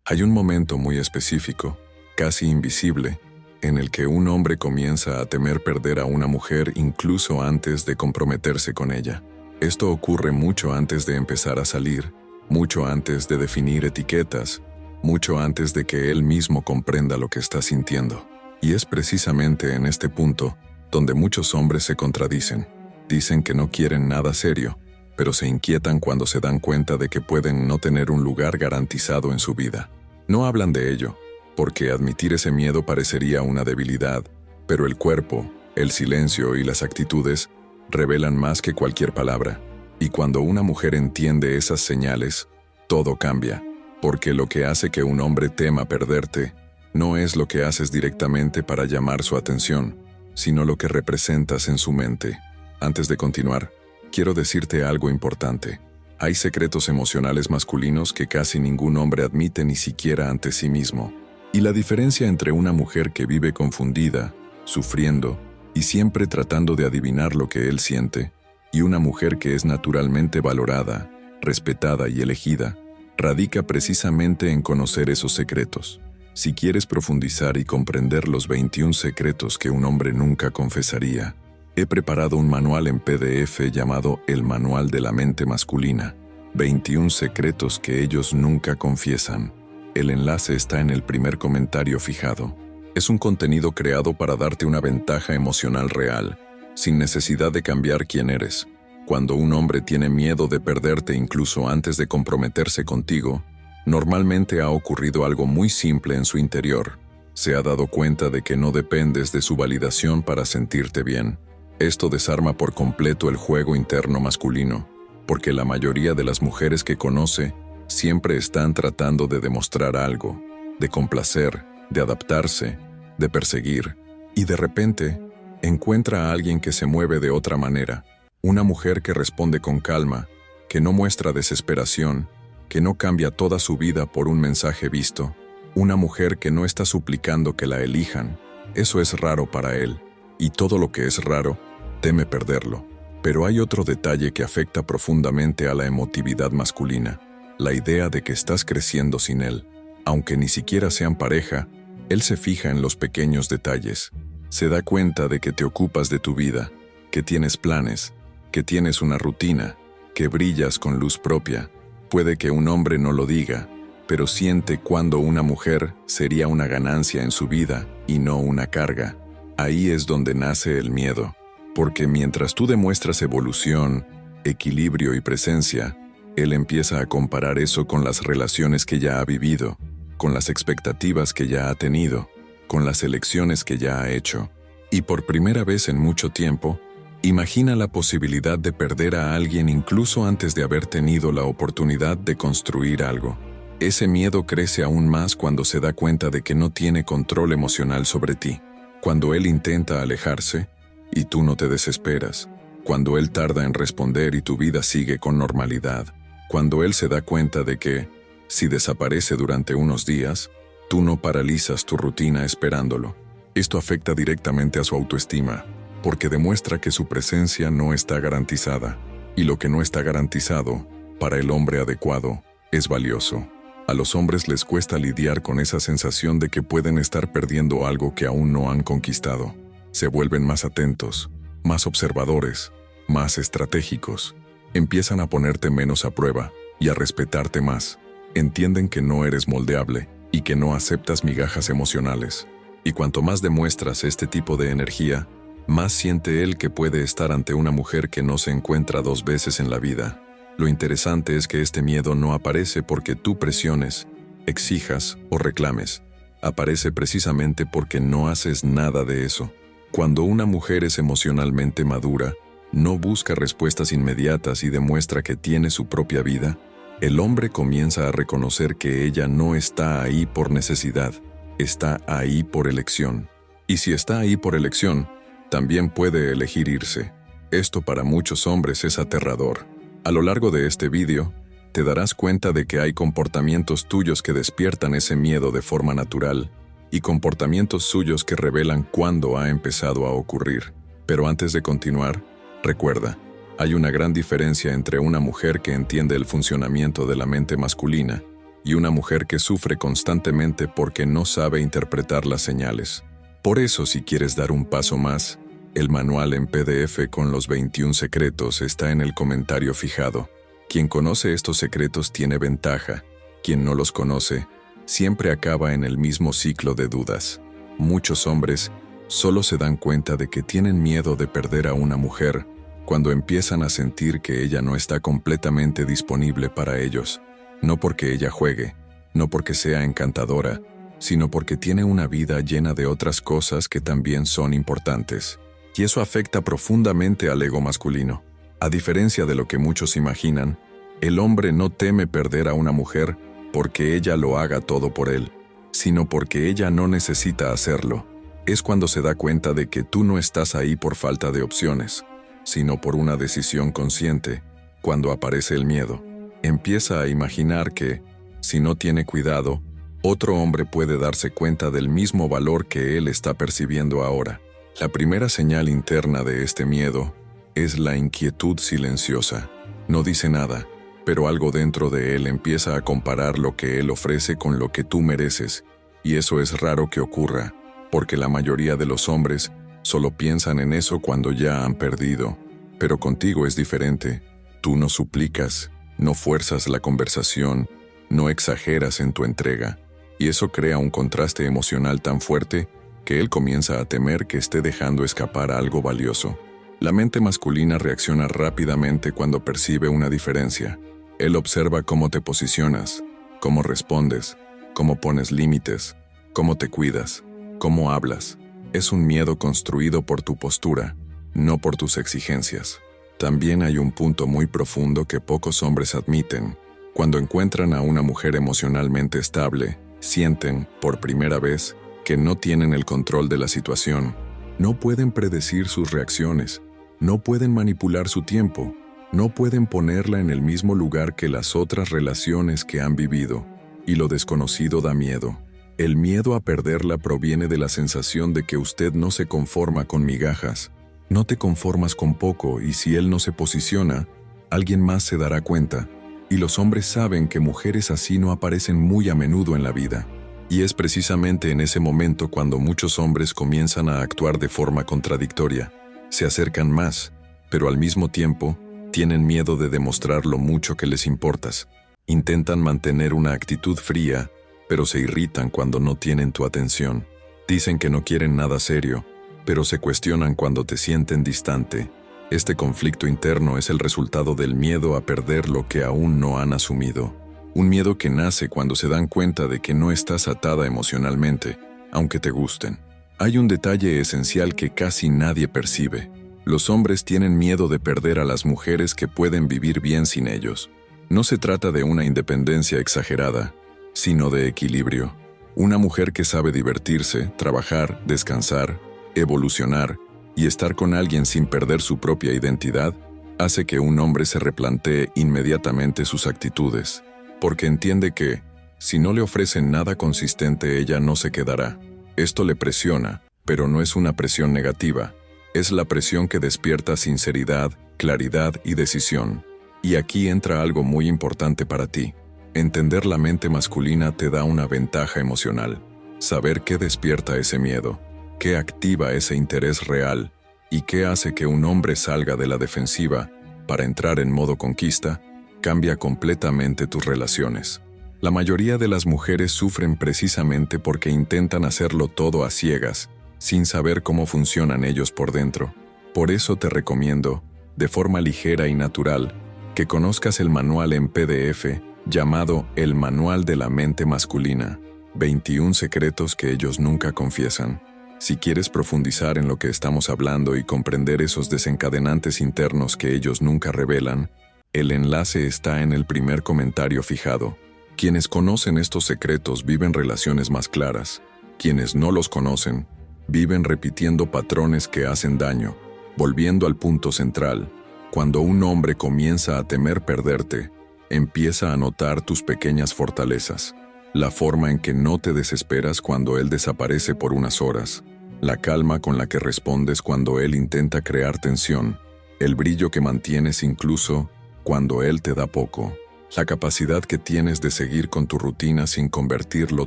Hay un momento muy específico, casi invisible, en el que un hombre comienza a temer perder a una mujer incluso antes de comprometerse con ella. Esto ocurre mucho antes de empezar a salir, mucho antes de definir etiquetas, mucho antes de que él mismo comprenda lo que está sintiendo. Y es precisamente en este punto donde muchos hombres se contradicen. Dicen que no quieren nada serio, pero se inquietan cuando se dan cuenta de que pueden no tener un lugar garantizado en su vida. No hablan de ello, porque admitir ese miedo parecería una debilidad, pero el cuerpo, el silencio y las actitudes revelan más que cualquier palabra. Y cuando una mujer entiende esas señales, todo cambia, porque lo que hace que un hombre tema perderte no es lo que haces directamente para llamar su atención, sino lo que representas en su mente. Antes de continuar, quiero decirte algo importante. Hay secretos emocionales masculinos que casi ningún hombre admite ni siquiera ante sí mismo. Y la diferencia entre una mujer que vive confundida, sufriendo y siempre tratando de adivinar lo que él siente, y una mujer que es naturalmente valorada, respetada y elegida, radica precisamente en conocer esos secretos. Si quieres profundizar y comprender los 21 secretos que un hombre nunca confesaría, he preparado un manual en PDF llamado El Manual de la Mente Masculina, 21 secretos que ellos nunca confiesan. El enlace está en el primer comentario fijado. Es un contenido creado para darte una ventaja emocional real, sin necesidad de cambiar quién eres. Cuando un hombre tiene miedo de perderte incluso antes de comprometerse contigo, normalmente ha ocurrido algo muy simple en su interior. Se ha dado cuenta de que no dependes de su validación para sentirte bien. Esto desarma por completo el juego interno masculino, porque la mayoría de las mujeres que conoce siempre están tratando de demostrar algo, de complacer, de adaptarse, de perseguir, y de repente encuentra a alguien que se mueve de otra manera, una mujer que responde con calma, que no muestra desesperación, que no cambia toda su vida por un mensaje visto, una mujer que no está suplicando que la elijan. Eso es raro para él, y todo lo que es raro, teme perderlo. Pero hay otro detalle que afecta profundamente a la emotividad masculina, la idea de que estás creciendo sin él. Aunque ni siquiera sean pareja, él se fija en los pequeños detalles. Se da cuenta de que te ocupas de tu vida, que tienes planes, que tienes una rutina, que brillas con luz propia. Puede que un hombre no lo diga, pero siente cuando una mujer sería una ganancia en su vida y no una carga. Ahí es donde nace el miedo, porque mientras tú demuestras evolución, equilibrio y presencia, él empieza a comparar eso con las relaciones que ya ha vivido, con las expectativas que ya ha tenido, con las elecciones que ya ha hecho. Y por primera vez en mucho tiempo, imagina la posibilidad de perder a alguien incluso antes de haber tenido la oportunidad de construir algo. Ese miedo crece aún más cuando se da cuenta de que no tiene control emocional sobre ti. Cuando él intenta alejarse, y tú no te desesperas. Cuando él tarda en responder y tu vida sigue con normalidad. Cuando él se da cuenta de que, si desaparece durante unos días, tú no paralizas tu rutina esperándolo. Esto afecta directamente a su autoestima, porque demuestra que su presencia no está garantizada, y lo que no está garantizado, para el hombre adecuado, es valioso. A los hombres les cuesta lidiar con esa sensación de que pueden estar perdiendo algo que aún no han conquistado. Se vuelven más atentos, más observadores, más estratégicos. Empiezan a ponerte menos a prueba y a respetarte más. Entienden que no eres moldeable y que no aceptas migajas emocionales. Y cuanto más demuestras este tipo de energía, más siente él que puede estar ante una mujer que no se encuentra 2 veces en la vida. Lo interesante es que este miedo no aparece porque tú presiones, exijas o reclames. Aparece precisamente porque no haces nada de eso. Cuando una mujer es emocionalmente madura, no busca respuestas inmediatas y demuestra que tiene su propia vida, el hombre comienza a reconocer que ella no está ahí por necesidad, está ahí por elección. Y si está ahí por elección, también puede elegir irse. Esto para muchos hombres es aterrador. A lo largo de este vídeo, te darás cuenta de que hay comportamientos tuyos que despiertan ese miedo de forma natural y comportamientos suyos que revelan cuándo ha empezado a ocurrir. Pero antes de continuar, recuerda, hay una gran diferencia entre una mujer que entiende el funcionamiento de la mente masculina y una mujer que sufre constantemente porque no sabe interpretar las señales. Por eso, si quieres dar un paso más, el manual en PDF con los 21 secretos está en el comentario fijado. Quien conoce estos secretos tiene ventaja. Quien no los conoce, siempre acaba en el mismo ciclo de dudas. Muchos hombres solo se dan cuenta de que tienen miedo de perder a una mujer cuando empiezan a sentir que ella no está completamente disponible para ellos. No porque ella juegue, no porque sea encantadora, sino porque tiene una vida llena de otras cosas que también son importantes. Y eso afecta profundamente al ego masculino. A diferencia de lo que muchos imaginan, el hombre no teme perder a una mujer porque ella lo haga todo por él, sino porque ella no necesita hacerlo. Es cuando se da cuenta de que tú no estás ahí por falta de opciones, sino por una decisión consciente, cuando aparece el miedo. Empieza a imaginar que, si no tiene cuidado, otro hombre puede darse cuenta del mismo valor que él está percibiendo ahora. La primera señal interna de este miedo es la inquietud silenciosa. No dice nada, pero algo dentro de él empieza a comparar lo que él ofrece con lo que tú mereces, y eso es raro que ocurra, porque la mayoría de los hombres solo piensan en eso cuando ya han perdido. Pero contigo es diferente. Tú no suplicas, no fuerzas la conversación, no exageras en tu entrega, y eso crea un contraste emocional tan fuerte que él comienza a temer que esté dejando escapar algo valioso. La mente masculina reacciona rápidamente cuando percibe una diferencia. Él observa cómo te posicionas, cómo respondes, cómo pones límites, cómo te cuidas, cómo hablas. Es un miedo construido por tu postura, no por tus exigencias. También hay un punto muy profundo que pocos hombres admiten. Cuando encuentran a una mujer emocionalmente estable, sienten, por primera vez, que no tienen el control de la situación. No pueden predecir sus reacciones, no pueden manipular su tiempo, no pueden ponerla en el mismo lugar que las otras relaciones que han vivido, y lo desconocido da miedo. El miedo a perderla proviene de la sensación de que usted no se conforma con migajas. No te conformas con poco, y si él no se posiciona, alguien más se dará cuenta. Y los hombres saben que mujeres así no aparecen muy a menudo en la vida. Y es precisamente en ese momento cuando muchos hombres comienzan a actuar de forma contradictoria. Se acercan más, pero al mismo tiempo, tienen miedo de demostrar lo mucho que les importas. Intentan mantener una actitud fría, pero se irritan cuando no tienen tu atención. Dicen que no quieren nada serio, pero se cuestionan cuando te sienten distante. Este conflicto interno es el resultado del miedo a perder lo que aún no han asumido. Un miedo que nace cuando se dan cuenta de que no estás atada emocionalmente, aunque te gusten. Hay un detalle esencial que casi nadie percibe. Los hombres tienen miedo de perder a las mujeres que pueden vivir bien sin ellos. No se trata de una independencia exagerada, sino de equilibrio. Una mujer que sabe divertirse, trabajar, descansar, evolucionar y estar con alguien sin perder su propia identidad, hace que un hombre se replantee inmediatamente sus actitudes, porque entiende que, si no le ofrecen nada consistente, ella no se quedará. Esto le presiona, pero no es una presión negativa. Es la presión que despierta sinceridad, claridad y decisión. Y aquí entra algo muy importante para ti. Entender la mente masculina te da una ventaja emocional. Saber qué despierta ese miedo, qué activa ese interés real y qué hace que un hombre salga de la defensiva para entrar en modo conquista, cambia completamente tus relaciones. La mayoría de las mujeres sufren precisamente porque intentan hacerlo todo a ciegas, sin saber cómo funcionan ellos por dentro. Por eso te recomiendo, de forma ligera y natural, que conozcas el manual en PDF llamado El Manual de la Mente Masculina, 21 secretos que ellos nunca confiesan. Si quieres profundizar en lo que estamos hablando y comprender esos desencadenantes internos que ellos nunca revelan, el enlace está en el primer comentario fijado. Quienes conocen estos secretos viven relaciones más claras. Quienes no los conocen, viven repitiendo patrones que hacen daño. Volviendo al punto central, cuando un hombre comienza a temer perderte, empieza a notar tus pequeñas fortalezas. La forma en que no te desesperas cuando él desaparece por unas horas, la calma con la que respondes cuando él intenta crear tensión, el brillo que mantienes incluso cuando él te da poco. la capacidad que tienes de seguir con tu rutina sin convertirlo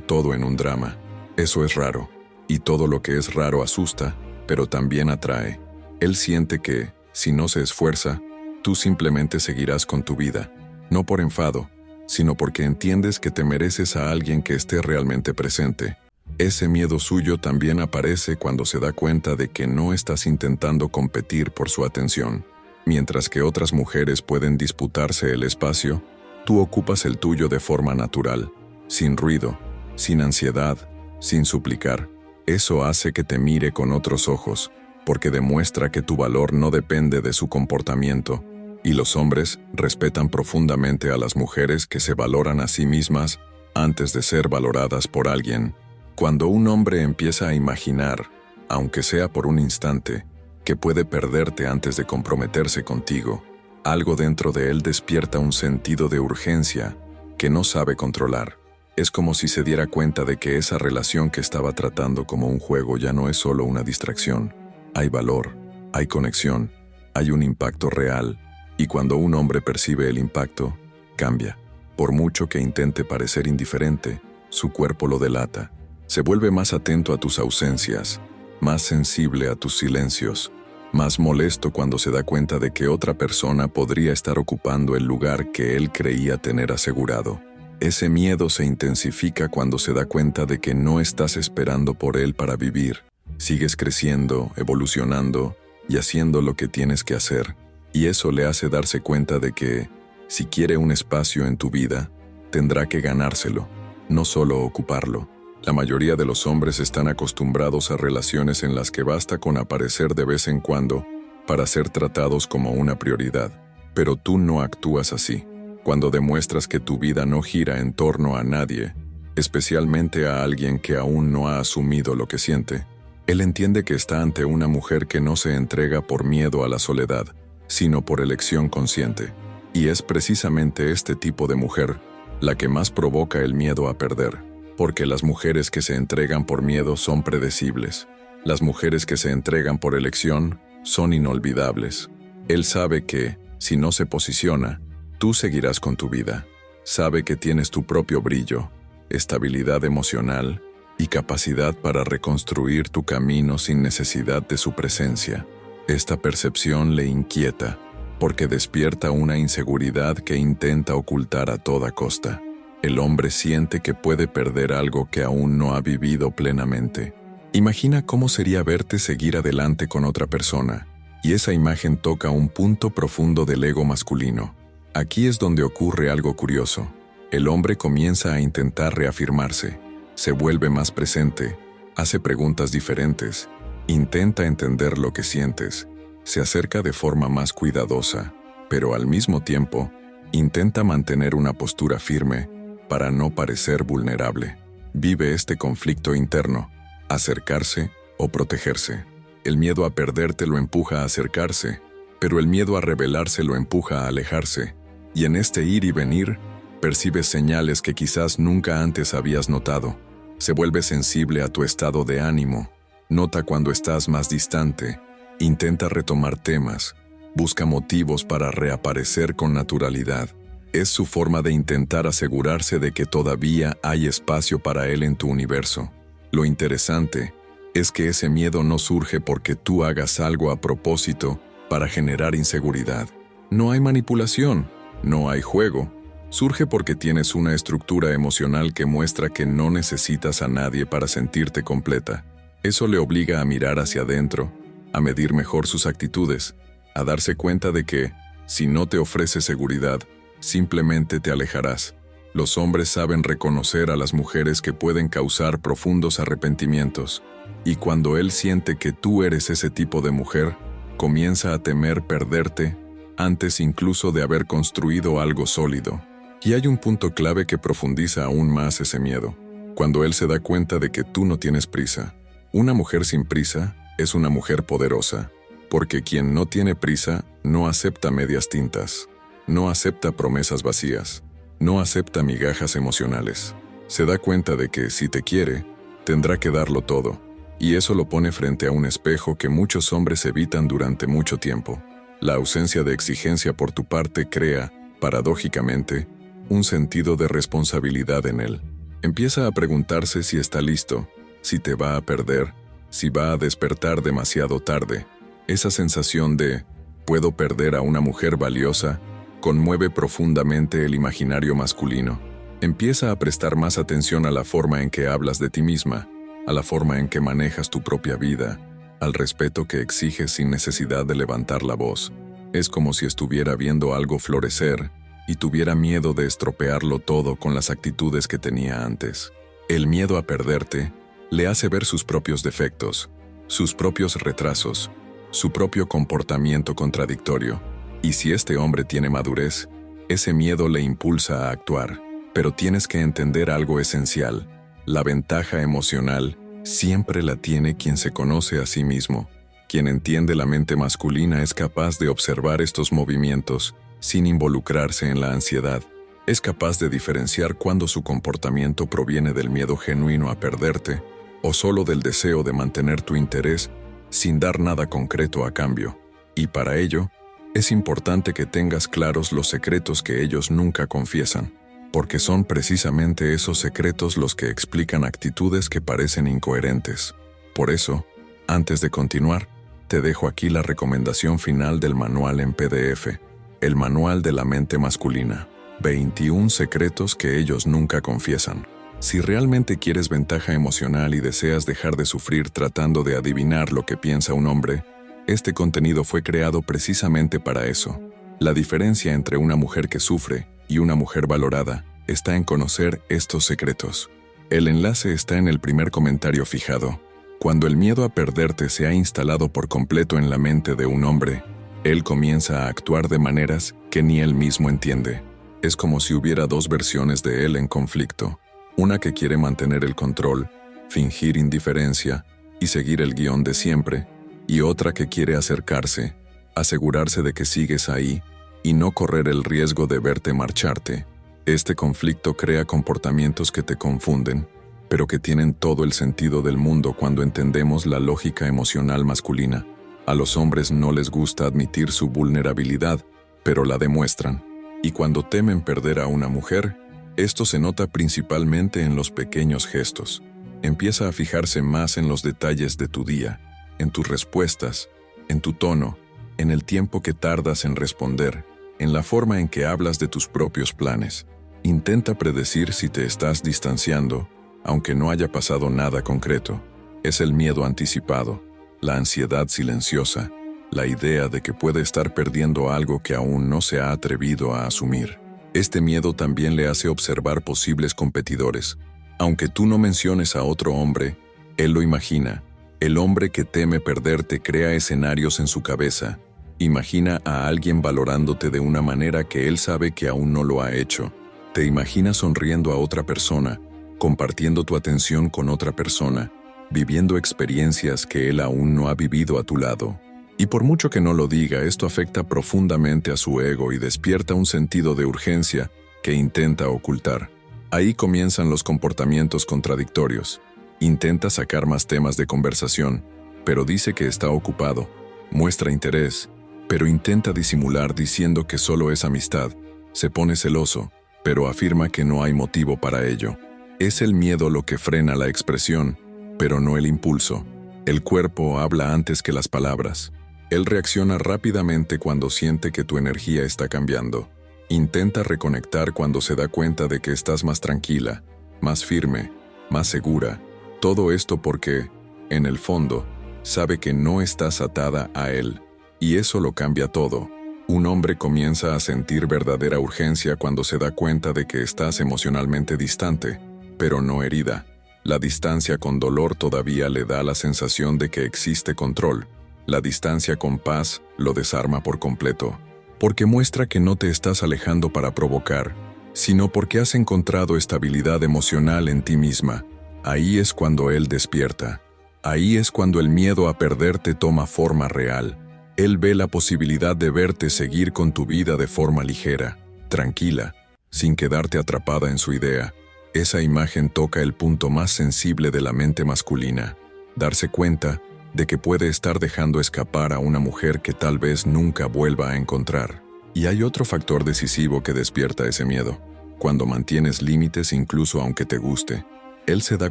todo en un drama. Eso es raro, y todo lo que es raro asusta, pero también atrae. Él siente que, si no se esfuerza, tú simplemente seguirás con tu vida, no por enfado, sino porque entiendes que te mereces a alguien que esté realmente presente. Ese miedo suyo también aparece cuando se da cuenta de que no estás intentando competir por su atención. Mientras que otras mujeres pueden disputarse el espacio, tú ocupas el tuyo de forma natural, sin ruido, sin ansiedad, sin suplicar. Eso hace que te mire con otros ojos, porque demuestra que tu valor no depende de su comportamiento, y los hombres respetan profundamente a las mujeres que se valoran a sí mismas antes de ser valoradas por alguien. Cuando un hombre empieza a imaginar, aunque sea por un instante, que puede perderte antes de comprometerse contigo, algo dentro de él despierta un sentido de urgencia que no sabe controlar. Es como si se diera cuenta de que esa relación que estaba tratando como un juego ya no es solo una distracción. Hay valor, hay conexión, hay un impacto real, y cuando un hombre percibe el impacto, cambia. Por mucho que intente parecer indiferente, su cuerpo lo delata. Se vuelve más atento a tus ausencias, más sensible a tus silencios, más molesto cuando se da cuenta de que otra persona podría estar ocupando el lugar que él creía tener asegurado. Ese miedo se intensifica cuando se da cuenta de que no estás esperando por él para vivir. Sigues creciendo, evolucionando y haciendo lo que tienes que hacer. Y eso le hace darse cuenta de que, si quiere un espacio en tu vida, tendrá que ganárselo, no solo ocuparlo. La mayoría de los hombres están acostumbrados a relaciones en las que basta con aparecer de vez en cuando para ser tratados como una prioridad. Pero tú no actúas así. Cuando demuestras que tu vida no gira en torno a nadie, especialmente a alguien que aún no ha asumido lo que siente, él entiende que está ante una mujer que no se entrega por miedo a la soledad, sino por elección consciente. Y es precisamente este tipo de mujer la que más provoca el miedo a perder. Porque las mujeres que se entregan por miedo son predecibles. Las mujeres que se entregan por elección son inolvidables. Él sabe que, si no se posiciona, tú seguirás con tu vida. Sabe que tienes tu propio brillo, estabilidad emocional y capacidad para reconstruir tu camino sin necesidad de su presencia. Esta percepción le inquieta, porque despierta una inseguridad que intenta ocultar a toda costa. El hombre siente que puede perder algo que aún no ha vivido plenamente. Imagina cómo sería verte seguir adelante con otra persona, y esa imagen toca un punto profundo del ego masculino. Aquí es donde ocurre algo curioso. El hombre comienza a intentar reafirmarse, se vuelve más presente, hace preguntas diferentes, intenta entender lo que sientes, se acerca de forma más cuidadosa, pero al mismo tiempo, intenta mantener una postura firme para no parecer vulnerable. Vive este conflicto interno, acercarse o protegerse. El miedo a perderte lo empuja a acercarse, pero el miedo a rebelarse lo empuja a alejarse. Y en este ir y venir, percibes señales que quizás nunca antes habías notado. Se vuelve sensible a tu estado de ánimo, nota cuando estás más distante, intenta retomar temas, busca motivos para reaparecer con naturalidad. Es su forma de intentar asegurarse de que todavía hay espacio para él en tu universo. Lo interesante es que ese miedo no surge porque tú hagas algo a propósito para generar inseguridad. No hay manipulación, no hay juego. Surge porque tienes una estructura emocional que muestra que no necesitas a nadie para sentirte completa. Eso le obliga a mirar hacia adentro, a medir mejor sus actitudes, a darse cuenta de que, si no te ofrece seguridad, simplemente te alejarás. Los hombres saben reconocer a las mujeres que pueden causar profundos arrepentimientos, y cuando él siente que tú eres ese tipo de mujer, comienza a temer perderte antes incluso de haber construido algo sólido. Y hay un punto clave que profundiza aún más ese miedo. Cuando él se da cuenta de que tú no tienes prisa. Una mujer sin prisa es una mujer poderosa, porque quien no tiene prisa no acepta medias tintas. No acepta promesas vacías, no acepta migajas emocionales. Se da cuenta de que, si te quiere, tendrá que darlo todo, y eso lo pone frente a un espejo que muchos hombres evitan durante mucho tiempo. La ausencia de exigencia por tu parte crea, paradójicamente, un sentido de responsabilidad en él. Empieza a preguntarse si está listo, si te va a perder, si va a despertar demasiado tarde. Esa sensación de «puedo perder a una mujer valiosa» conmueve profundamente el imaginario masculino. Empieza a prestar más atención a la forma en que hablas de ti misma, a la forma en que manejas tu propia vida, al respeto que exiges sin necesidad de levantar la voz. Es como si estuviera viendo algo florecer y tuviera miedo de estropearlo todo con las actitudes que tenía antes. El miedo a perderte le hace ver sus propios defectos, sus propios retrasos, su propio comportamiento contradictorio. Y si este hombre tiene madurez, ese miedo le impulsa a actuar. Pero tienes que entender algo esencial. La ventaja emocional siempre la tiene quien se conoce a sí mismo. Quien entiende la mente masculina es capaz de observar estos movimientos sin involucrarse en la ansiedad. Es capaz de diferenciar cuando su comportamiento proviene del miedo genuino a perderte o solo del deseo de mantener tu interés sin dar nada concreto a cambio. Y para ello, es importante que tengas claros los secretos que ellos nunca confiesan, porque son precisamente esos secretos los que explican actitudes que parecen incoherentes. Por eso, antes de continuar, te dejo aquí la recomendación final del manual en PDF, el Manual de la Mente Masculina. 21 secretos que ellos nunca confiesan. Si realmente quieres ventaja emocional y deseas dejar de sufrir tratando de adivinar lo que piensa un hombre, este contenido fue creado precisamente para eso. La diferencia entre una mujer que sufre y una mujer valorada está en conocer estos secretos. El enlace está en el primer comentario fijado. Cuando el miedo a perderte se ha instalado por completo en la mente de un hombre, él comienza a actuar de maneras que ni él mismo entiende. Es como si hubiera dos versiones de él en conflicto. Una que quiere mantener el control, fingir indiferencia y seguir el guión de siempre, y otra que quiere acercarse, asegurarse de que sigues ahí y no correr el riesgo de verte marcharte. Este conflicto crea comportamientos que te confunden, pero que tienen todo el sentido del mundo cuando entendemos la lógica emocional masculina. A los hombres no les gusta admitir su vulnerabilidad, pero la demuestran. Y cuando temen perder a una mujer, esto se nota principalmente en los pequeños gestos. Empieza a fijarse más en los detalles de tu día, en tus respuestas, en tu tono, en el tiempo que tardas en responder, en la forma en que hablas de tus propios planes. Intenta predecir si te estás distanciando, aunque no haya pasado nada concreto. Es el miedo anticipado, la ansiedad silenciosa, la idea de que puede estar perdiendo algo que aún no se ha atrevido a asumir. Este miedo también le hace observar posibles competidores. Aunque tú no menciones a otro hombre, él lo imagina. El hombre que teme perderte crea escenarios en su cabeza. Imagina a alguien valorándote de una manera que él sabe que aún no lo ha hecho. Te imagina sonriendo a otra persona, compartiendo tu atención con otra persona, viviendo experiencias que él aún no ha vivido a tu lado. Y por mucho que no lo diga, esto afecta profundamente a su ego y despierta un sentido de urgencia que intenta ocultar. Ahí comienzan los comportamientos contradictorios. Intenta sacar más temas de conversación, pero dice que está ocupado. Muestra interés, pero intenta disimular diciendo que solo es amistad. Se pone celoso, pero afirma que no hay motivo para ello. Es el miedo lo que frena la expresión, pero no el impulso. El cuerpo habla antes que las palabras. Él reacciona rápidamente cuando siente que tu energía está cambiando. Intenta reconectar cuando se da cuenta de que estás más tranquila, más firme, más segura. Todo esto porque, en el fondo, sabe que no estás atada a él. Y eso lo cambia todo. Un hombre comienza a sentir verdadera urgencia cuando se da cuenta de que estás emocionalmente distante, pero no herida. La distancia con dolor todavía le da la sensación de que existe control. La distancia con paz lo desarma por completo, porque muestra que no te estás alejando para provocar, sino porque has encontrado estabilidad emocional en ti misma. Ahí es cuando él despierta. Ahí es cuando el miedo a perderte toma forma real. Él ve la posibilidad de verte seguir con tu vida de forma ligera, tranquila, sin quedarte atrapada en su idea. Esa imagen toca el punto más sensible de la mente masculina, darse cuenta de que puede estar dejando escapar a una mujer que tal vez nunca vuelva a encontrar. Y hay otro factor decisivo que despierta ese miedo. cuando mantienes límites incluso aunque te guste. Él se da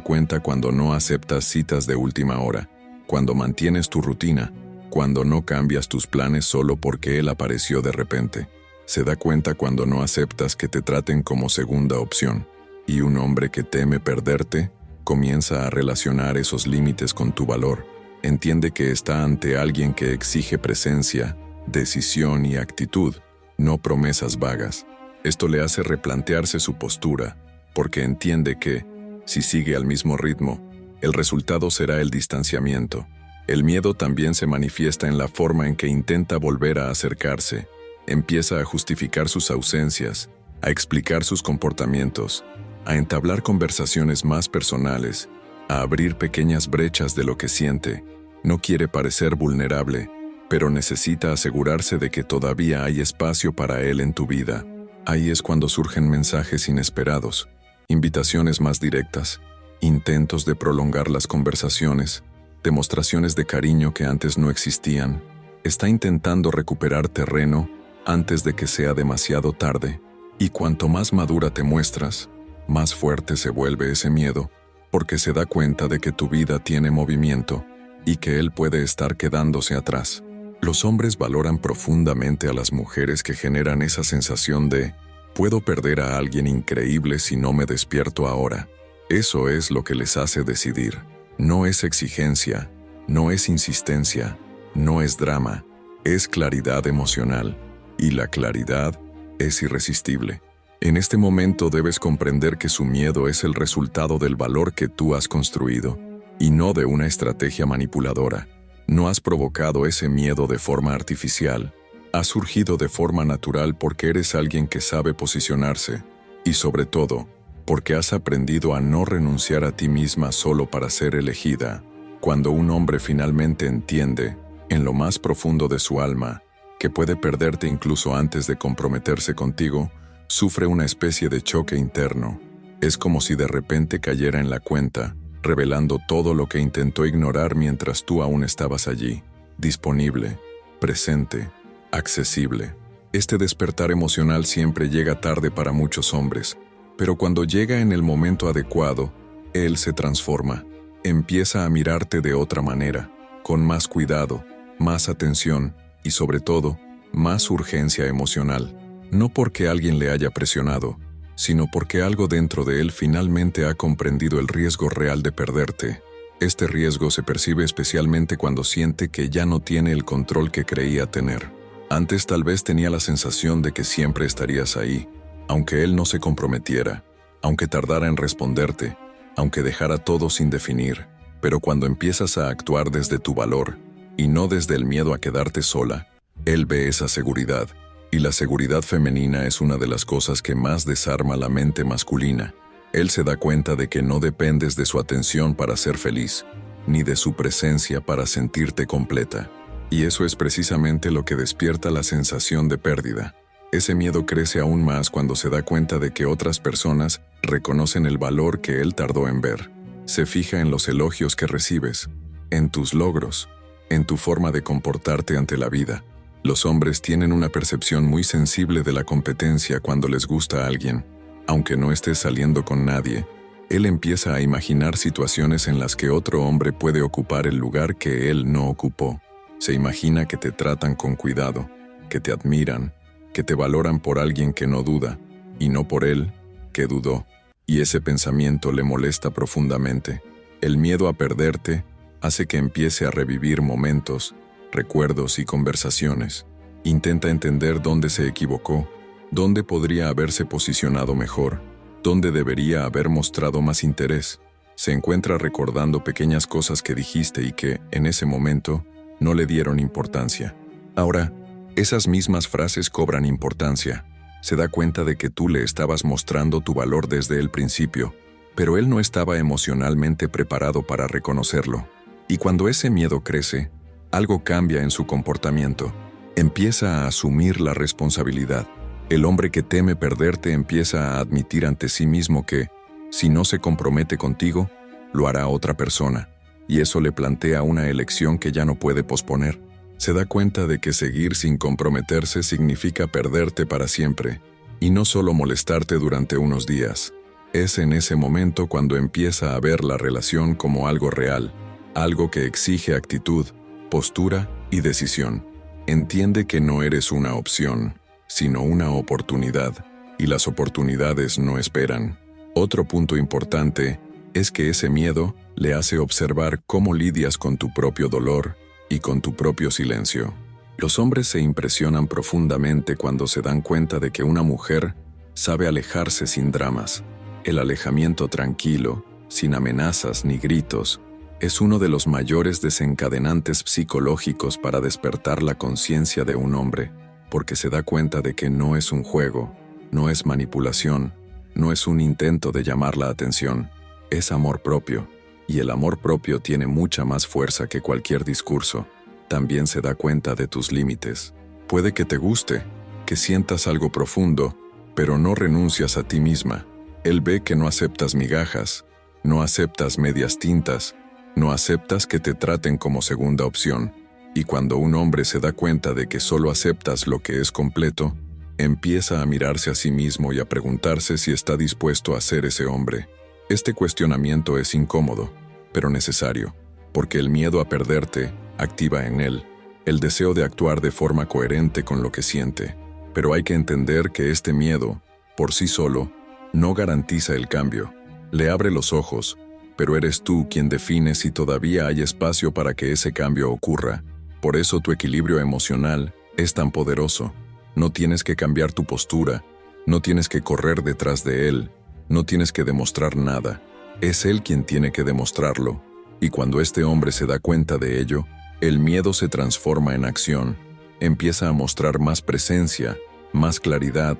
cuenta cuando no aceptas citas de última hora, cuando mantienes tu rutina, cuando no cambias tus planes solo porque él apareció de repente. Se da cuenta cuando no aceptas que te traten como segunda opción. Y un hombre que teme perderte comienza a relacionar esos límites con tu valor. Entiende que está ante alguien que exige presencia, decisión y actitud, no promesas vagas. Esto le hace replantearse su postura, porque entiende que, si sigue al mismo ritmo, el resultado será el distanciamiento. El miedo también se manifiesta en la forma en que intenta volver a acercarse. Empieza a justificar sus ausencias, a explicar sus comportamientos, a entablar conversaciones más personales, a abrir pequeñas brechas de lo que siente. No quiere parecer vulnerable, pero necesita asegurarse de que todavía hay espacio para él en tu vida. Ahí es cuando surgen mensajes inesperados, invitaciones más directas, intentos de prolongar las conversaciones, demostraciones de cariño que antes no existían. Está intentando recuperar terreno antes de que sea demasiado tarde. Y cuanto más madura te muestras, más fuerte se vuelve ese miedo, porque se da cuenta de que tu vida tiene movimiento y que él puede estar quedándose atrás. Los hombres valoran profundamente a las mujeres que generan esa sensación de «puedo perder a alguien increíble si no me despierto ahora». Eso es lo que les hace decidir. No es exigencia, no es insistencia, no es drama, es claridad emocional. Y la claridad es irresistible. En este momento debes comprender que su miedo es el resultado del valor que tú has construido, y no de una estrategia manipuladora. No has provocado ese miedo de forma artificial. Ha surgido de forma natural porque eres alguien que sabe posicionarse, y sobre todo, porque has aprendido a no renunciar a ti misma solo para ser elegida. Cuando un hombre finalmente entiende, en lo más profundo de su alma, que puede perderte incluso antes de comprometerse contigo, sufre una especie de choque interno. Es como si de repente cayera en la cuenta, revelando todo lo que intentó ignorar mientras tú aún estabas allí, disponible, presente, accesible. Este despertar emocional siempre llega tarde para muchos hombres, pero cuando llega en el momento adecuado, él se transforma. Empieza a mirarte de otra manera, con más cuidado, más atención y sobre todo, más urgencia emocional. No porque alguien le haya presionado, sino porque algo dentro de él finalmente ha comprendido el riesgo real de perderte. Este riesgo se percibe especialmente cuando siente que ya no tiene el control que creía tener. Antes tal vez tenía la sensación de que siempre estarías ahí, aunque él no se comprometiera, aunque tardara en responderte, aunque dejara todo sin definir. Pero cuando empiezas a actuar desde tu valor, y no desde el miedo a quedarte sola, él ve esa seguridad. Y la seguridad femenina es una de las cosas que más desarma la mente masculina. Él se da cuenta de que no dependes de su atención para ser feliz, ni de su presencia para sentirte completa. Y eso es precisamente lo que despierta la sensación de pérdida. Ese miedo crece aún más cuando se da cuenta de que otras personas reconocen el valor que él tardó en ver. Se fija en los elogios que recibes, en tus logros, en tu forma de comportarte ante la vida. Los hombres tienen una percepción muy sensible de la competencia cuando les gusta a alguien. Aunque no estés saliendo con nadie, él empieza a imaginar situaciones en las que otro hombre puede ocupar el lugar que él no ocupó. Se imagina que te tratan con cuidado, que te admiran, que te valoran por alguien que no duda, y no por él, que dudó. Y ese pensamiento le molesta profundamente. El miedo a perderte hace que empiece a revivir momentos, recuerdos y conversaciones. Intenta entender dónde se equivocó, dónde podría haberse posicionado mejor, dónde debería haber mostrado más interés. Se encuentra recordando pequeñas cosas que dijiste y que, en ese momento, no le dieron importancia. Ahora, esas mismas frases cobran importancia. Se da cuenta de que tú le estabas mostrando tu valor desde el principio, pero él no estaba emocionalmente preparado para reconocerlo. Y cuando ese miedo crece, algo cambia en su comportamiento. Empieza a asumir la responsabilidad. El hombre que teme perderte empieza a admitir ante sí mismo que, si no se compromete contigo, lo hará otra persona, y eso le plantea una elección que ya no puede posponer. Se da cuenta de que seguir sin comprometerse significa perderte para siempre, Y no solo molestarte durante unos días. Es en ese momento cuando empieza a ver la relación como algo real, algo que exige actitud, postura y decisión. Entiende que no eres una opción, sino una oportunidad, y las oportunidades no esperan. Otro punto importante es que ese miedo le hace observar cómo lidias con tu propio dolor y con tu propio silencio. Los hombres se impresionan profundamente cuando se dan cuenta de que una mujer sabe alejarse sin dramas. El alejamiento tranquilo, sin amenazas ni gritos, es uno de los mayores desencadenantes psicológicos para despertar la conciencia de un hombre, porque se da cuenta de que no es un juego, no es manipulación, no es un intento de llamar la atención, es amor propio, y el amor propio tiene mucha más fuerza que cualquier discurso. También se da cuenta de tus límites. Puede que te guste, que sientas algo profundo, pero no renuncias a ti misma. Él ve que no aceptas migajas, no aceptas medias tintas, no aceptas que te traten como segunda opción. Y cuando un hombre se da cuenta de que solo aceptas lo que es completo, empieza a mirarse a sí mismo y a preguntarse si está dispuesto a ser ese hombre. Este cuestionamiento es incómodo, pero necesario, porque el miedo a perderte activa en él el deseo de actuar de forma coherente con lo que siente. Pero hay que entender que este miedo, por sí solo, no garantiza el cambio. Le abre los ojos, pero eres tú quien define si todavía hay espacio para que ese cambio ocurra. Por eso tu equilibrio emocional es tan poderoso. No tienes que cambiar tu postura, no tienes que correr detrás de él, no tienes que demostrar nada. Es él quien tiene que demostrarlo. Y cuando este hombre se da cuenta de ello, el miedo se transforma en acción. Empieza a mostrar más presencia, más claridad,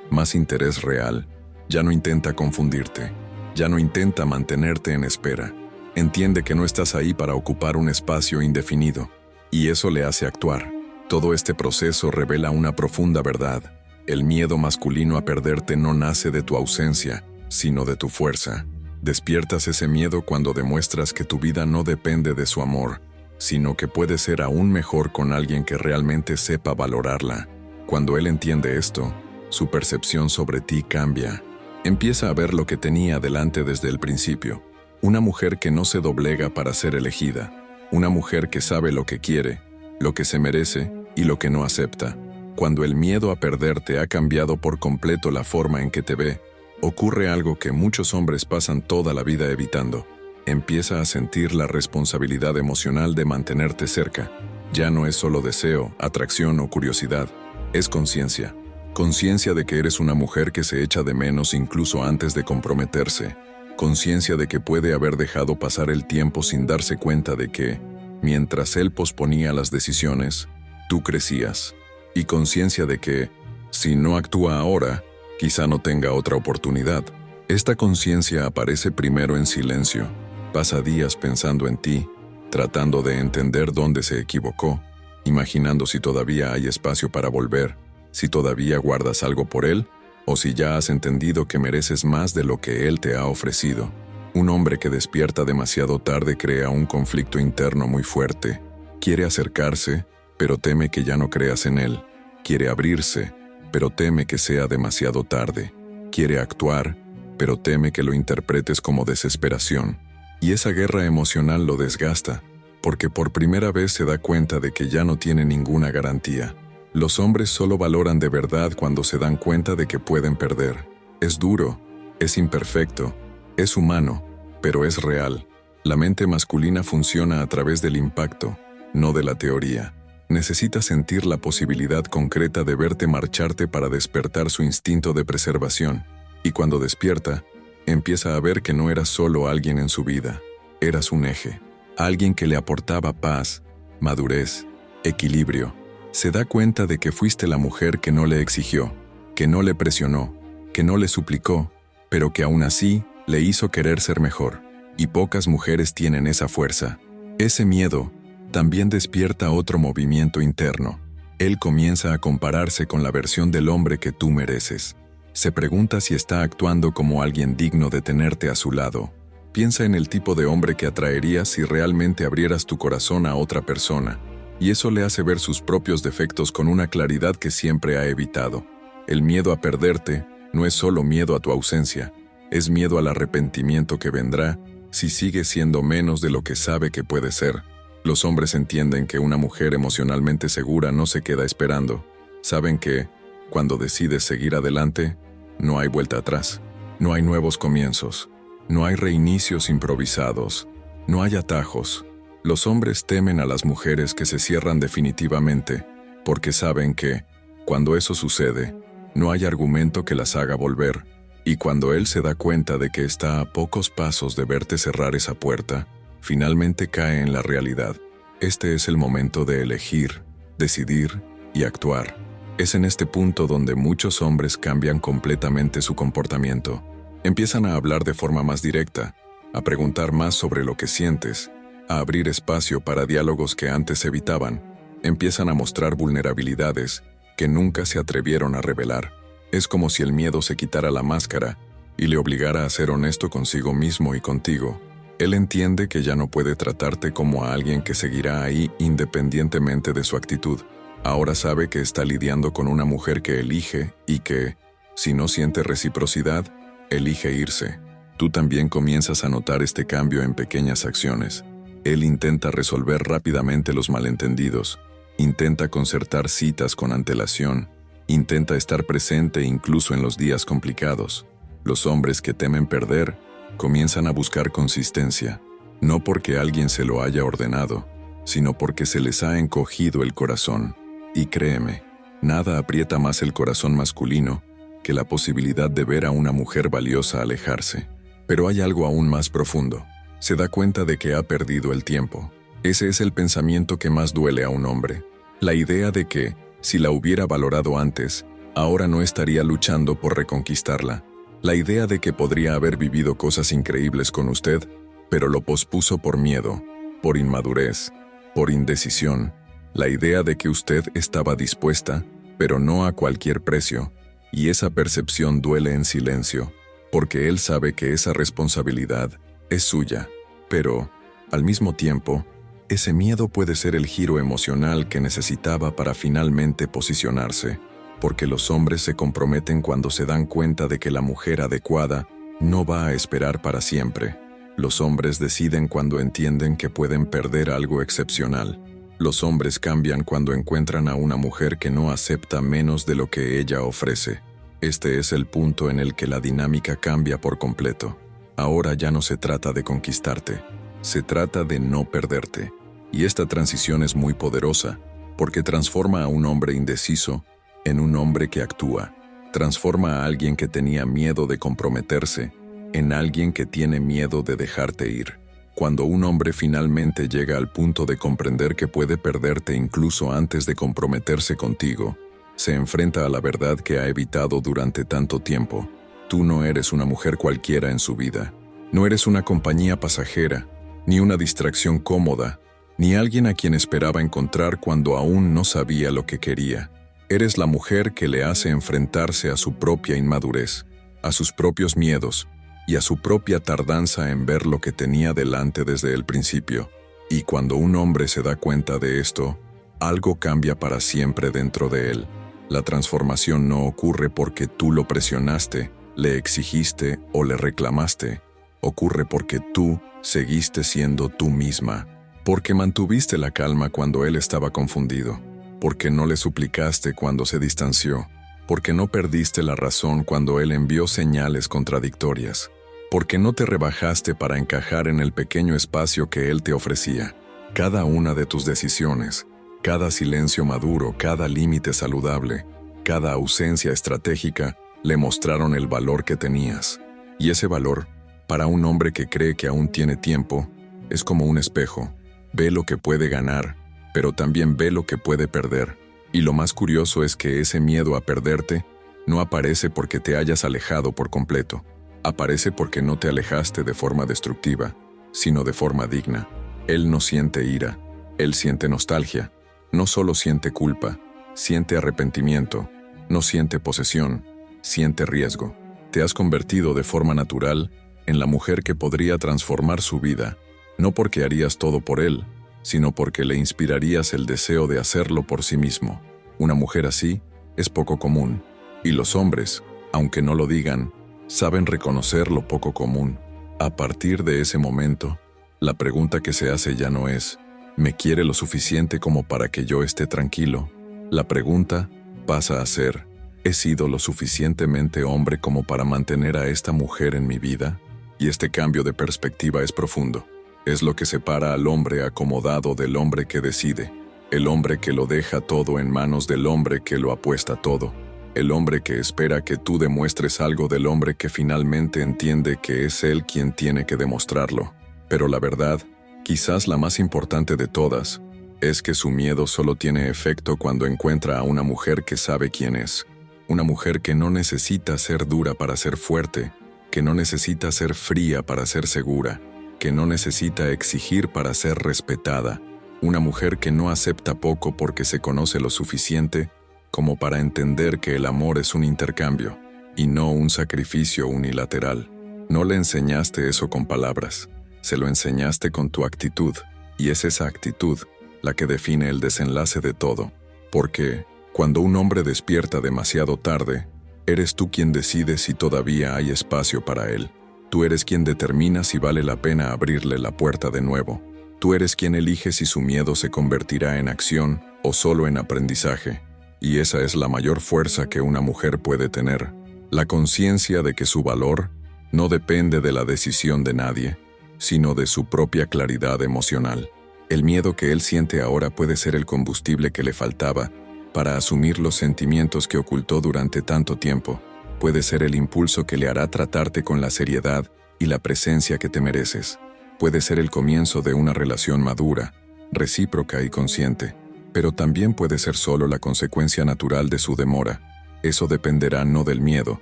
más interés real. Ya no intenta confundirte. Ya no intenta mantenerte en espera. Entiende que no estás ahí para ocupar un espacio indefinido. Y eso le hace actuar. Todo este proceso revela una profunda verdad. El miedo masculino a perderte no nace de tu ausencia, sino de tu fuerza. Despiertas ese miedo cuando demuestras que tu vida no depende de su amor, sino que puede ser aún mejor con alguien que realmente sepa valorarla. Cuando él entiende esto, su percepción sobre ti cambia. Empieza a ver lo que tenía delante desde el principio. Una mujer que no se doblega para ser elegida. Una mujer que sabe lo que quiere, lo que se merece y lo que no acepta. Cuando el miedo a perderte ha cambiado por completo la forma en que te ve, ocurre algo que muchos hombres pasan toda la vida evitando. Empieza a sentir la responsabilidad emocional de mantenerte cerca. Ya no es solo deseo, atracción o curiosidad, es conciencia. Conciencia de que eres una mujer que se echa de menos incluso antes de comprometerse. Conciencia de que puede haber dejado pasar el tiempo sin darse cuenta de que, mientras él posponía las decisiones, tú crecías. Y conciencia de que, si no actúa ahora, quizá no tenga otra oportunidad. Esta conciencia aparece primero en silencio. Pasa días pensando en ti, tratando de entender dónde se equivocó, imaginando si todavía hay espacio para volver, si todavía guardas algo por él, o si ya has entendido que mereces más de lo que él te ha ofrecido. Un hombre que despierta demasiado tarde crea un conflicto interno muy fuerte. Quiere acercarse, pero teme que ya no creas en él. Quiere abrirse, pero teme que sea demasiado tarde. Quiere actuar, pero teme que lo interpretes como desesperación. Y esa guerra emocional lo desgasta, porque por primera vez se da cuenta de que ya no tiene ninguna garantía. Los hombres solo valoran de verdad cuando se dan cuenta de que pueden perder. Es duro, es imperfecto, es humano, pero es real. La mente masculina funciona a través del impacto, no de la teoría. Necesita sentir la posibilidad concreta de verte marcharte para despertar su instinto de preservación. Y cuando despierta, empieza a ver que no eras solo alguien en su vida. Eras un eje, alguien que le aportaba paz, madurez, equilibrio. Se da cuenta de que fuiste la mujer que no le exigió, que no le presionó, que no le suplicó, pero que aún así le hizo querer ser mejor. Y pocas mujeres tienen esa fuerza. Ese miedo también despierta otro movimiento interno. Él comienza a compararse con la versión del hombre que tú mereces. Se pregunta si está actuando como alguien digno de tenerte a su lado. Piensa en el tipo de hombre que atraerías si realmente abrieras tu corazón a otra persona. Y eso le hace ver sus propios defectos con una claridad que siempre ha evitado. El miedo a perderte no es solo miedo a tu ausencia, es miedo al arrepentimiento que vendrá si sigue siendo menos de lo que sabe que puede ser. Los hombres entienden que una mujer emocionalmente segura no se queda esperando. Saben que, cuando decides seguir adelante, no hay vuelta atrás. No hay nuevos comienzos. No hay reinicios improvisados. No hay atajos. Los hombres temen a las mujeres que se cierran definitivamente, porque saben que, cuando eso sucede, no hay argumento que las haga volver, y cuando él se da cuenta de que está a pocos pasos de verte cerrar esa puerta, finalmente cae en la realidad. Este es el momento de elegir, decidir y actuar. Es en este punto donde muchos hombres cambian completamente su comportamiento. Empiezan a hablar de forma más directa, a preguntar más sobre lo que sientes, a abrir espacio para diálogos que antes evitaban. Empiezan a mostrar vulnerabilidades que nunca se atrevieron a revelar. Es como si el miedo se quitara la máscara y le obligara a ser honesto consigo mismo y contigo. Él entiende que ya no puede tratarte como a alguien que seguirá ahí independientemente de su actitud. Ahora sabe que está lidiando con una mujer que elige y que, si no siente reciprocidad, elige irse. Tú también comienzas a notar este cambio en pequeñas acciones. Él intenta resolver rápidamente los malentendidos, intenta concertar citas con antelación, intenta estar presente incluso en los días complicados. Los hombres que temen perder comienzan a buscar consistencia, no porque alguien se lo haya ordenado, sino porque se les ha encogido el corazón. Y créeme, nada aprieta más el corazón masculino que la posibilidad de ver a una mujer valiosa alejarse. Pero hay algo aún más profundo. Se da cuenta de que ha perdido el tiempo. Ese es el pensamiento que más duele a un hombre. La idea de que, si la hubiera valorado antes, ahora no estaría luchando por reconquistarla. La idea de que podría haber vivido cosas increíbles con usted, pero lo pospuso por miedo, por inmadurez, por indecisión. La idea de que usted estaba dispuesta, pero no a cualquier precio, y esa percepción duele en silencio, porque él sabe que esa responsabilidad es suya. Pero, al mismo tiempo, ese miedo puede ser el giro emocional que necesitaba para finalmente posicionarse, porque los hombres se comprometen cuando se dan cuenta de que la mujer adecuada no va a esperar para siempre. Los hombres deciden cuando entienden que pueden perder algo excepcional. Los hombres cambian cuando encuentran a una mujer que no acepta menos de lo que ella ofrece. Este es el punto en el que la dinámica cambia por completo. Ahora ya no se trata de conquistarte, se trata de no perderte. Y esta transición es muy poderosa, porque transforma a un hombre indeciso en un hombre que actúa. Transforma a alguien que tenía miedo de comprometerse en alguien que tiene miedo de dejarte ir. Cuando un hombre finalmente llega al punto de comprender que puede perderte incluso antes de comprometerse contigo, se enfrenta a la verdad que ha evitado durante tanto tiempo. Tú no eres una mujer cualquiera en su vida. No eres una compañía pasajera, ni una distracción cómoda, ni alguien a quien esperaba encontrar cuando aún no sabía lo que quería. Eres la mujer que le hace enfrentarse a su propia inmadurez, a sus propios miedos, y a su propia tardanza en ver lo que tenía delante desde el principio. Y cuando un hombre se da cuenta de esto, algo cambia para siempre dentro de él. La transformación no ocurre porque tú lo presionaste, le exigiste o le reclamaste. Ocurre porque tú seguiste siendo tú misma, porque mantuviste la calma cuando él estaba confundido, porque no le suplicaste cuando se distanció, porque no perdiste la razón cuando él envió señales contradictorias, porque no te rebajaste para encajar en el pequeño espacio que él te ofrecía. Cada una de tus decisiones, cada silencio maduro, cada límite saludable, cada ausencia estratégica, le mostraron el valor que tenías. Y ese valor, para un hombre que cree que aún tiene tiempo, es como un espejo. Ve lo que puede ganar, pero también ve lo que puede perder. Y lo más curioso es que ese miedo a perderte no aparece porque te hayas alejado por completo. Aparece porque no te alejaste de forma destructiva, sino de forma digna. Él no siente ira, él siente nostalgia. No solo siente culpa, siente arrepentimiento, no siente posesión, siente riesgo. Te has convertido de forma natural en la mujer que podría transformar su vida, no porque harías todo por él, sino porque le inspirarías el deseo de hacerlo por sí mismo. Una mujer así es poco común. Y los hombres, aunque no lo digan, saben reconocer lo poco común. A partir de ese momento, la pregunta que se hace ya no es, ¿me quiere lo suficiente como para que yo esté tranquilo? La pregunta pasa a ser, ¿he sido lo suficientemente hombre como para mantener a esta mujer en mi vida? Y este cambio de perspectiva es profundo. Es lo que separa al hombre acomodado del hombre que decide, el hombre que lo deja todo en manos del hombre que lo apuesta todo, el hombre que espera que tú demuestres algo del hombre que finalmente entiende que es él quien tiene que demostrarlo. Pero la verdad, quizás la más importante de todas, es que su miedo solo tiene efecto cuando encuentra a una mujer que sabe quién es. Una mujer que no necesita ser dura para ser fuerte, que no necesita ser fría para ser segura, que no necesita exigir para ser respetada. Una mujer que no acepta poco porque se conoce lo suficiente como para entender que el amor es un intercambio y no un sacrificio unilateral. No le enseñaste eso con palabras, se lo enseñaste con tu actitud, y es esa actitud la que define el desenlace de todo. Porque, cuando un hombre despierta demasiado tarde, eres tú quien decide si todavía hay espacio para él. Tú eres quien determina si vale la pena abrirle la puerta de nuevo. Tú eres quien elige si su miedo se convertirá en acción o solo en aprendizaje. Y esa es la mayor fuerza que una mujer puede tener. La conciencia de que su valor no depende de la decisión de nadie, sino de su propia claridad emocional. El miedo que él siente ahora puede ser el combustible que le faltaba para asumir los sentimientos que ocultó durante tanto tiempo. Puede ser el impulso que le hará tratarte con la seriedad y la presencia que te mereces. Puede ser el comienzo de una relación madura, recíproca y consciente, pero también puede ser solo la consecuencia natural de su demora. Eso dependerá no del miedo,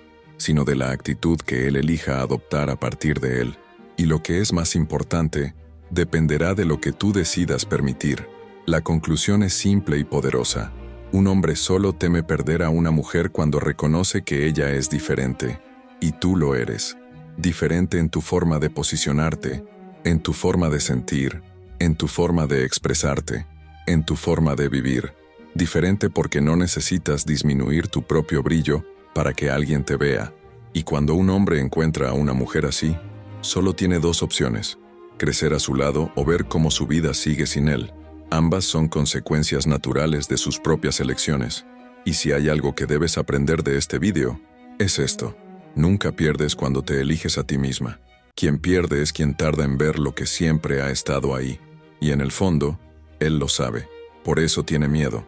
sino de la actitud que él elija adoptar a partir de él. Y lo que es más importante, dependerá de lo que tú decidas permitir. La conclusión es simple y poderosa. Un hombre solo teme perder a una mujer cuando reconoce que ella es diferente, y tú lo eres. Diferente en tu forma de posicionarte, en tu forma de sentir, en tu forma de expresarte, en tu forma de vivir. Diferente porque no necesitas disminuir tu propio brillo para que alguien te vea. Y cuando un hombre encuentra a una mujer así, solo tiene dos opciones: crecer a su lado o ver cómo su vida sigue sin él. Ambas son consecuencias naturales de sus propias elecciones. Y si hay algo que debes aprender de este video, es esto: nunca pierdes cuando te eliges a ti misma. Quien pierde es quien tarda en ver lo que siempre ha estado ahí. Y en el fondo, él lo sabe. Por eso tiene miedo.